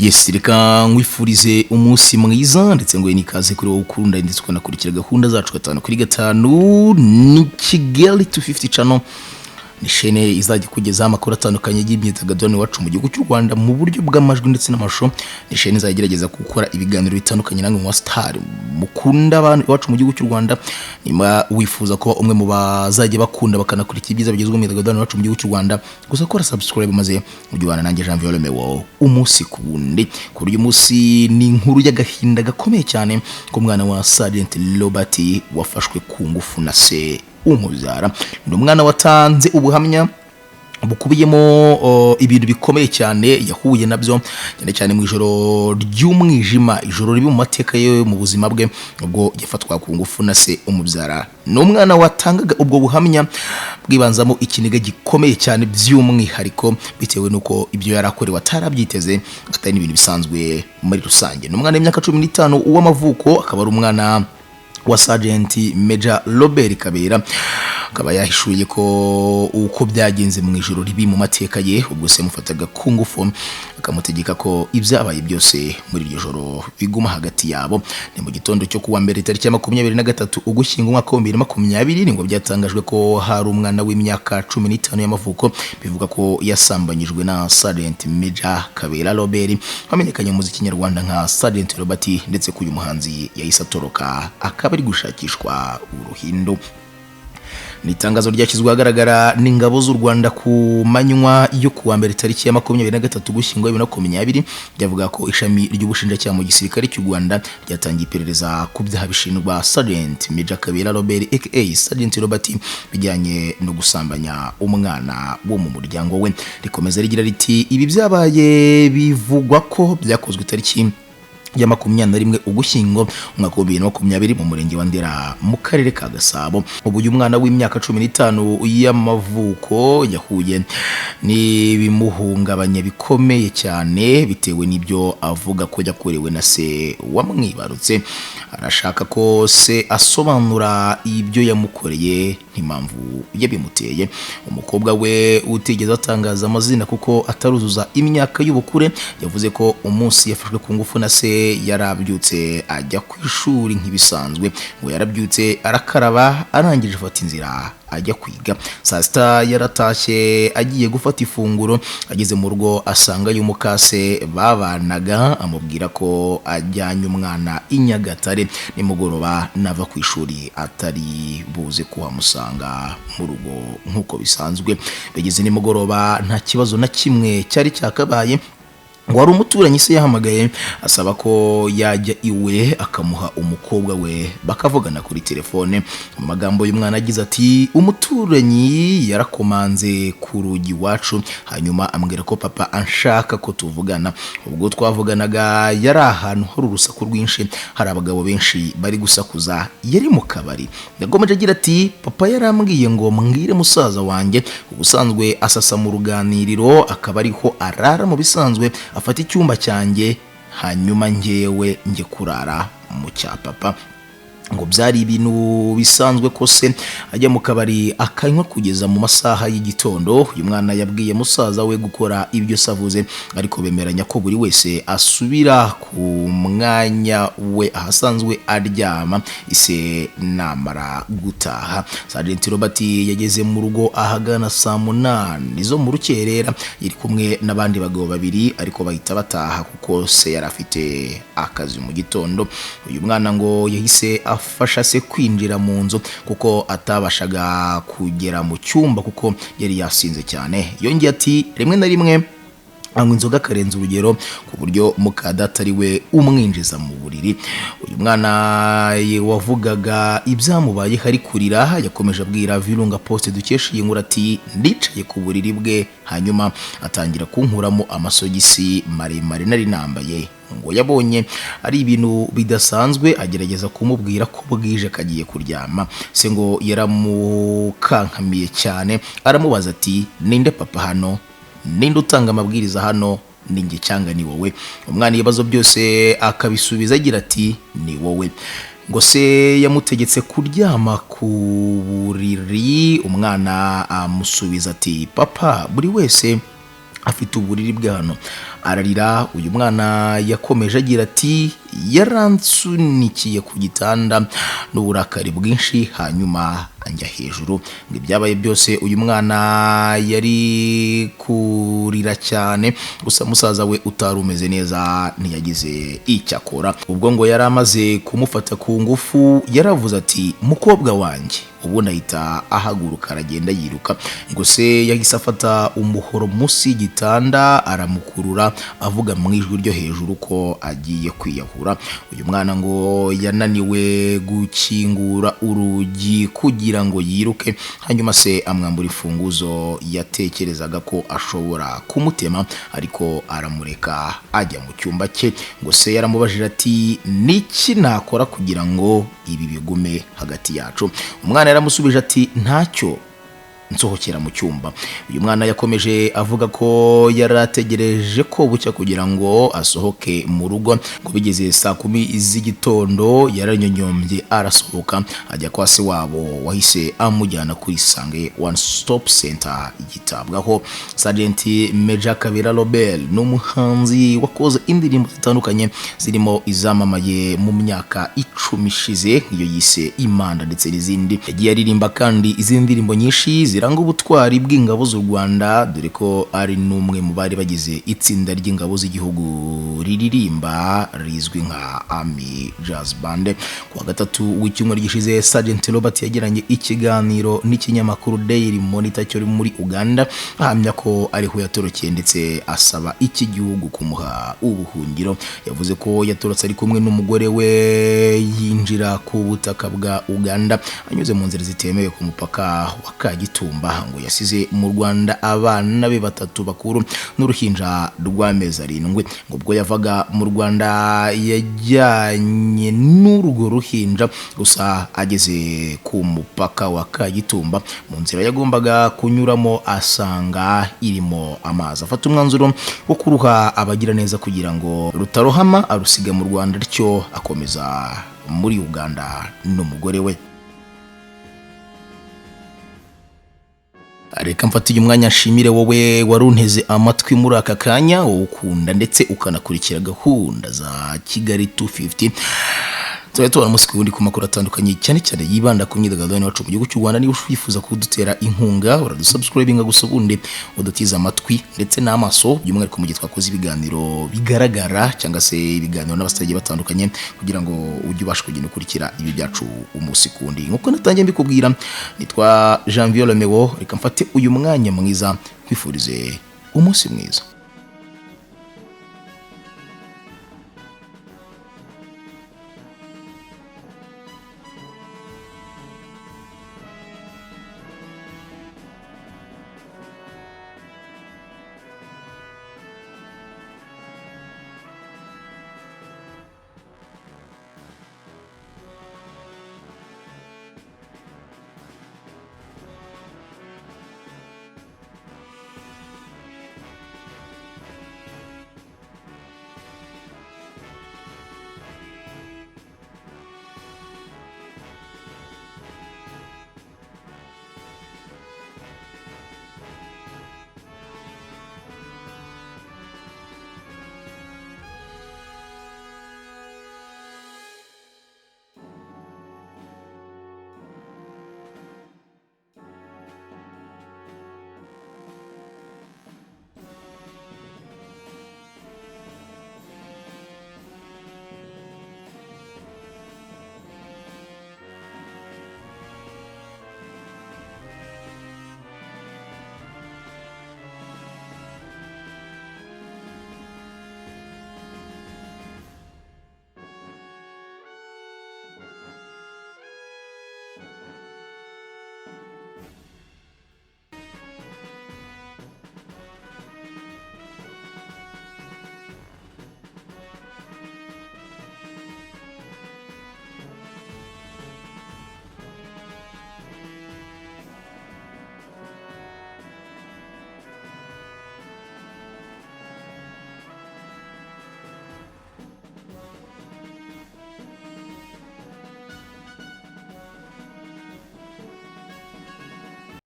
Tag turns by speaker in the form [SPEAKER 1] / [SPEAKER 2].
[SPEAKER 1] Yes, reka nkwifurize umunsi mwiza ndetse ngo nikaze kuri wowe ukunda ndetse ukanakurikira gahunda zacu gatanu kuri gatanu ni Kigali250 channel. Ni shene izajya kugezaho amakuru atandukanye y'imyidagaduro wacu mu gihugu cy'u Rwanda mu buryo bw'amajwi ndetse n'amashusho. Ni shene izagerageza gukora ibiganiro bitandukanye namwe mu star mukunda abantu wacu mu gihugu cy'u Rwanda. Nima wifuza ko umwe mu bazajya bakunda bakanakurikira ibyiza bigezweho mu myidagaduro wacu mu gihugu cy'u Rwanda, gusa kora subscribe maze ujyana nanjye Jean Violeme wo umunsi ku wundi. Kuri uyu munsi ni inkuru y'agahinda gakomeye cyane ko mwana wa Sergeant Robert wafashwe ku ngufu na se umubyara. Ni umwana watanze ubuhamya bukubiyemo ibintu bikomeye cyane yahuye nabyo cyane mu ijoro ry'umwijima, ijoro ribi mu mateka ye mu buzima bwe ubwo yafatwa ku ngufu na se umubyara. Ni umwana watangaga ubwo buhamya bwibanzamo ikiniga gikomeye cyane by'umwihariko bitewe nuko ibyo yarakorewe atarabyiteze, atari n'ibintu bisanzwe muri rusange. Ni umwana w'imyaka 15 w'amavuko, akaba ari umwana wa Sergeant Major Robert Kabera. Akaba yahishuye ko uko byagenze mu ijoro ribi mu mateka ye ubwo se mufataga ku ngufu, akamutegeka ko ibyabaye byose muri iryo joro biguma hagati yabo. Ni mu gitondo cyo kuwa mbere tariki ya 23 Ugushyingo umwaka wa 2020 ngo byatangajwe ko hari umwana w'imyaka 15 y'amavuko bivuga ko yasambanyijwe na Sergeant Major Kabera Robert, wamenyekanye mu muziki nyarwanda nka Sergeant Robert, ndetse ko uyu muhanzi yahise atoroka akaba ari gushakishwa uruhindo. Ni itangazo ryashyizwe ahagaragara n'ingabo z'u Rwanda ku manywa yo kuwa mbere tariki ya 23 Ugushyingo 2020, byavuga ko ishami ry'ubushinjacyaha mu gisirikare cy'u Rwanda ryatangiye iperereza ku byaha bishinjwa Sergeant Major Kabera Robert aka Sergeant Robert bijyanye no gusambanya umwana wo mu muryango we. Rikomeza rigira riti ibi byabaye bivugwa ko byakozwe tariki ya 21 Ugushyingo umwaka wa 2020 mu murenge wa Ndera mu karere ka Gasabo. Ubu uyu mwana w'imyaka 15 y'amavuko yahuye n'ibimuhungabanya bikomeye cyane bitewe n'ibyo avuga ko yakorewe na se wamwibarutse. Arashaka ko se asobanura ibyo yamukoreye n'impamvu yabimuteye. Umukobwa we utigeze atangaza amazina kuko ataruzuza imyaka y'ubukure yavuze ko umunsi yafashwe ku ngufu na se yarabyutse ajya ku ishuri nk'ibisanzwe, ngo yarabyutse arakaraba arangije afata inzira ajya kwiga. Saa sita yaratashye agiye gufata ifunguro, ageze mu rugo asanga y'umukase babanaga amubwira ko ajyanye umwana i Nyagatare, nimugoroba nava ku ishuri atari buze kuhamusanga mu rugo nk'uko bisanzwe. Bageze nimugoroba nta kibazo na kimwe cyari cyakabaye, ngo wari umuturanyi se yahamagaye asaba ko yajya iwe akamuha umukobwa we bakavugana kuri telefone. Mu magambo y'umwana agize ati umuturanyi yarakomanze ku rugi wacu hanyuma ambwira ko papa anshaka ko tuvugana. Ubwo twavuganaga yari ahantu hari urusaku rwinshi, hari abagabo benshi bari gusakuza, yari mu kabari. Yagomeje agira ati papa yarambwiye ngo mbwire musaza wanjye ubusanzwe asasa mu ruganiriro akaba ariho arara mu bisanzwe, afata icyumba cyanjye hanyuma ngewe nge kurara mu cya papa. Ngo byari ibintu bisanzwe ko se ajya mu kabari akanywa kugeza mu masaha y'igitondo. Uyu mwana yabwiye musaza we gukora ibyo savuze, ariko bemeranya ko buri wese asubira ku mwanya we ahasanzwe aryama ise namara gutaha. Sergeant Robert yageze mu rugo ahagana saa 8 zo mu rukerera, yari kumwe n'abandi bagabo babiri ariko bahita bataha kuko se yari afite akazi mu gitondo. Uyu mwana ngo yahise afasha se kwinjira mu nzu kuko atabashaga kugera mu cyumba kuko yari yasinze cyane. Yongeye ati rimwe na rimwe anywa inzoga karenza urugero ku buryo mukadata ari we umwinjiza mu buriri. Uyu mwana wavugaga ibyamubaye hari kurira yakomeje abwira Virunga Post dukesha iyi nkuru ati ndicaye ku buriri bwe hanyuma atangira kunkuramo amasogisi maremare nari nambaye, ngo yabonye ari ibintu bidasanzwe agerageza kumubwira ko bwije kagiye kuryama. Se ngo yaramukankamiye cyane aramubaza ati ninde papa hano, ninde utanga amabwiriza hano, ninjye cyangwa ni wowe? Umwana ibibazo byose akabisubiza agira ati ni wowe. Ngo se yamutegetse kuryama ku buriri, umwana amusubiza ati papa buri wese afite uburiri bwe hano, ararira. Uyu mwana yakomeje agira ati yaransunikiye ku gitanda n'uburakari bwinshi hanyuma anja hejuru. Ngo byabaye byose uyu mwana yari kurira cyane, gusa musaza we utari umeze neza ntiyagize icyo akora. Ubwo ngo yari amaze kumufata ku ngufu yaravuze ati mukobwa wanjye, ubundi ahita ahaguruka aragenda yiruka. Ngo se yahise afata umuhoro munsi y'igitanda aramukurura avuga mu ijwi ryo hejuru ko agiye kwiyahura. Uyu mwana ngo yananiwe gukingura urugi kugira ngo yiruke, hanyuma se amwambura imfunguzo yatekerezaga ko ashobora kumutema, ariko aramureka ajya mu cyumba cye. Ngo se yaramubajije ati niki nakora kugira ngo ibi bigume hagati yacu? Umwana yaramusubije ati ntacyo, nsohokera mu cyumba. Uyu mwana yakomeje avuga ko yarategereje ko bucya kugira ngo asohoke mu rugo. Ngo bigeze saa 10 z'igitondo yaranyonyombye arasohoka ajya kwa se wabo wahise amujyana kuri Isange One Stop Center igitabwaho. Sergeant Major Kabera Robert n'umuhanzi wakoze indirimbo zitandukanye zirimo izamamaye mu myaka 10 ishize iyo yise Imanda ndetse n'izindi. Yagiye aririmba kandi izindi ndirimbo nyinshi ziranga ubutwari bw'ingabo z'u Rwanda, dore ko ari n'umwe mu bari bagize itsinda ry'ingabo z'igihugu riririmba rizwi nka Army Jazz Band. Ku wa gatatu w'icyumweru gishize Sergeant Robert yagiranye ikiganiro n'ikinyamakuru Daily Monitor cyo muri Uganda, ahamya ko ariho yatorokeye ndetse asaba iki gihugu kumuha ubuhungiro. Yavuze ko yatorotse ari kumwe n'umugore we yinjira ku butaka bwa Uganda anyuze mu nzira zitemewe ku mupaka wa Kagitumba. Ngo yasize mu Rwanda abana be 3 bakuru n'uruhinja rw'amezi 7. Ngo ubwo yavaga mu Rwanda yajyanye n'urwo ruhinja, gusa ageze ku mupaka wa Kagitumba mu nzira yagombaga kunyuramo asanga irimo amazi. Afata umwanzuro wo kuruha abagira neza kugira ngo rutarohama, arusiga mu Rwanda ryo akomeza muri Uganda n'umugore we. Reka mfatiye umwanya nshimire wowe warunteze amatwi muri aka kanya, wowe ukunda ndetse ukanakurikira gahunda za Kigali250. Tubona umusiki wundi ku makuru atandukanye cyane cyane yibanda ku myidagaduro wacu mu gihugu cy'u Rwanda. Niba wifuza kudutera inkunga uradusubscribinga gusa ubundi udutiza amatwi ndetse n'amaso by'umwihariko mu gihe twakoze ibiganiro bigaragara cyangwa se ibiganiro n'abastage batandukanye, kugira ngo ujye ubasha kugenda ukurikira ibi byacu umusiki wundi. Nkuko natangiye mbikubwira, nitwa Jean Viollemewo. Reka mfate uyu mwanya mwiza kwifurize umunsi mwiza.